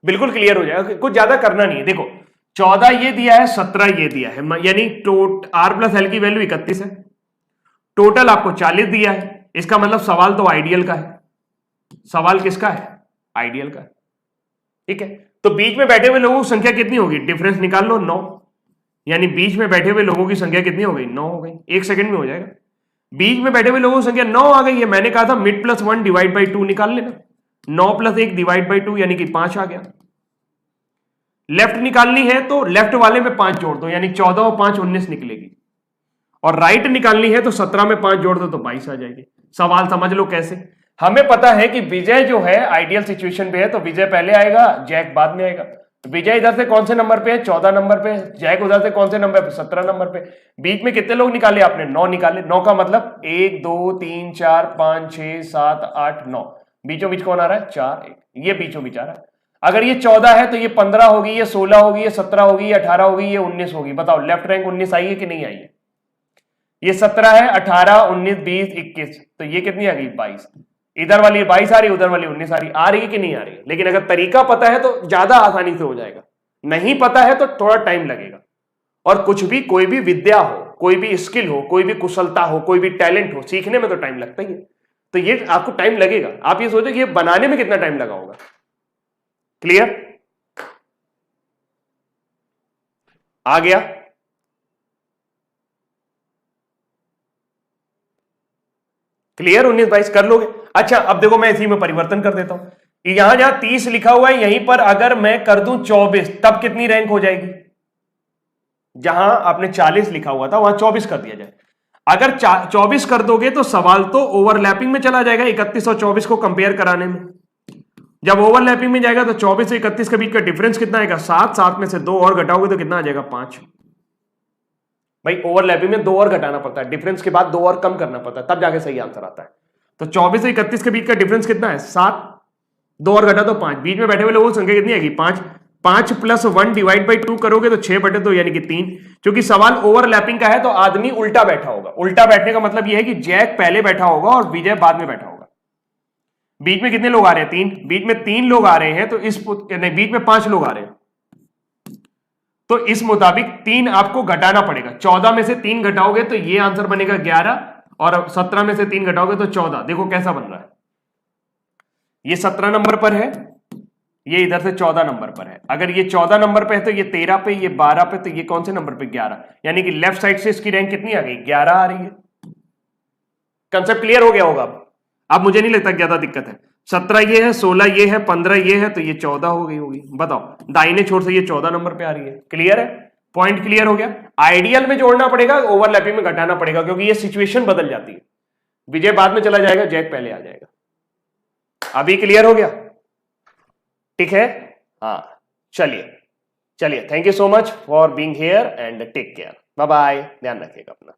बिल्कुल क्लियर हो जाएगा, कुछ ज्यादा करना नहीं है। देखो 14 ये दिया है, 17 ये दिया है, यानी आर प्लस एल की वैल्यू 31 है। टोटल आपको 40 दिया है, इसका मतलब सवाल तो आइडियल का है। सवाल किसका है? आइडियल का है। ठीक है, तो बीच में बैठे हुए लोगों की संख्या कितनी होगी? डिफरेंस निकाल लो, 9। यानी बीच में बैठे हुए लोगों की संख्या कितनी हो गई? 9 हो गई। 1 सेकंड में हो जाएगा। बीच में बैठे हुए लोगों की संख्या 9 आ गई है। मैंने कहा था मिड +1 डिवाइड बाई 2 निकाल लेना। 9 + 1 डिवाइड बाई 2 यानी कि 5 आ गया। लेफ्ट निकालनी है तो लेफ्ट वाले में 5 जोड़ दो, यानी 14 और 5 19 निकलेगी। और राइट निकालनी है तो 17 में 5 जोड़ दो तो 22 आ जाएगी। सवाल समझ लो कैसे। हमें पता है कि विजय जो है आइडियल सिचुएशन पे है, तो विजय पहले आएगा, जैक बाद में आएगा। विजय इधर से कौन से नंबर पे है? 14 नंबर पे। जैक उधर से कौन से नंबर पे? 17 नंबर पे। बीच में कितने लोग निकाले आपने? 9 निकाले। 9 का मतलब 1 2 3 4 5 6 7 8 9। बीचों बीच कौन आ रहा है? 4 1। ये बीचों बीच आ रहा है। अगर ये 14 है तो ये 15 होगी, ये 16 होगी, ये 17 होगी, ये 18 होगी, ये 19 होगी। बताओ लेफ्ट रैंक 19 आई है कि नहीं आई है? ये 17 है, 18 19 20 21, तो ये कितनी आ गई? 22। इधर वाली 22 आ रही है, उधर वाली 19 आ रही है। आ रही है कि नहीं आ रही है? लेकिन अगर तरीका पता है तो ज्यादा आसानी से हो जाएगा, नहीं पता है तो थोड़ा टाइम लगेगा। और कुछ भी, कोई भी विद्या हो, कोई भी स्किल हो, कोई भी कुशलता हो, कोई भी टैलेंट हो, सीखने में तो टाइम लगता ही है। तो ये आपको टाइम लगेगा। आप ये सोचो कि ये बनाने में कितना टाइम लगा होगा। क्लियर? आ गया? क्लियर? 19 22 कर लोगे? अच्छा अब देखो मैं इसी में परिवर्तन कर देता हूं। यहां जहां 30 लिखा हुआ है यहीं पर अगर मैं कर दूं 24, तब कितनी रैंक हो जाएगी? जहां आपने 40 लिखा हुआ था वहां 24 कर दिया जाए। अगर 24 कर दोगे तो सवाल तो ओवरलैपिंग में चला जाएगा 31 और 24 को कंपेयर कराने में। जब ओवरलैपिंग में जाएगा तो 24 से 31 के बीच का डिफरेंस कितना आएगा? 7। 7 में से 2 और घटाओगे तो कितना आ जाएगा? 5। भाई ओवरलैपिंग में 2 और घटाना पड़ता है, डिफरेंस के बाद 2 और कम करना पड़ता है, तब जाके सही आंसर आता है। तो 24 से 31 के बीच का डिफरेंस कितना है? 7। 2 और घटा तो 5। बीच में बैठे हुए लोगों की संख्या कितनी आएगी? 5। 5 प्लस 1 डिवाइड बाई 2 करोगे तो 6/2 यानी कि 3। क्योंकि सवाल ओवरलैपिंग का है तो आदमी उल्टा बैठा होगा। उल्टा बैठने का मतलब यह है कि जैक पहले बैठा होगा और विजय बाद में बैठा होगा। बीच में कितने लोग आ रहे हैं? 3। बीच में 3 लोग आ रहे हैं तो इस नहीं, बीच में 5 लोग आ रहे हैं तो इस मुताबिक 3 आपको घटाना पड़ेगा। 14 में से 3 घटाओगे तो ये आंसर बनेगा 11 और 17 में से 3 घटाओगे तो 14। देखो कैसा बन रहा है। ये 17 नंबर पर है, ये इधर से 14 नंबर पर है। अगर ये 14 नंबर पे है तो ये 13 पे, ये 12 पे, तो ये कौन से नंबर पे? 11। यानी कि लेफ्ट साइड से इसकी रैंक कितनी आ गई? 11 आ रही है। कंसेप्ट क्लियर हो गया होगा अब मुझे नहीं लगता ज्यादा दिक्कत है। 17 ये है, 16 ये है, 15 ये है, तो ये 14 हो गई होगी। बताओ दाहिने छोर से ये 14 नंबर पे आ रही है। क्लियर है? पॉइंट क्लियर हो गया? आइडियल में जोड़ना पड़ेगा, ओवरलैपिंग में घटाना पड़ेगा, क्योंकि ये सिचुएशन बदल जाती है। विजय बाद में चला जाएगा, जैक पहले आ जाएगा। अभी क्लियर हो गया? ठीक है? हाँ चलिए चलिए, thank you so much for being here and take care. Bye bye, ध्यान रखिएगा अपना।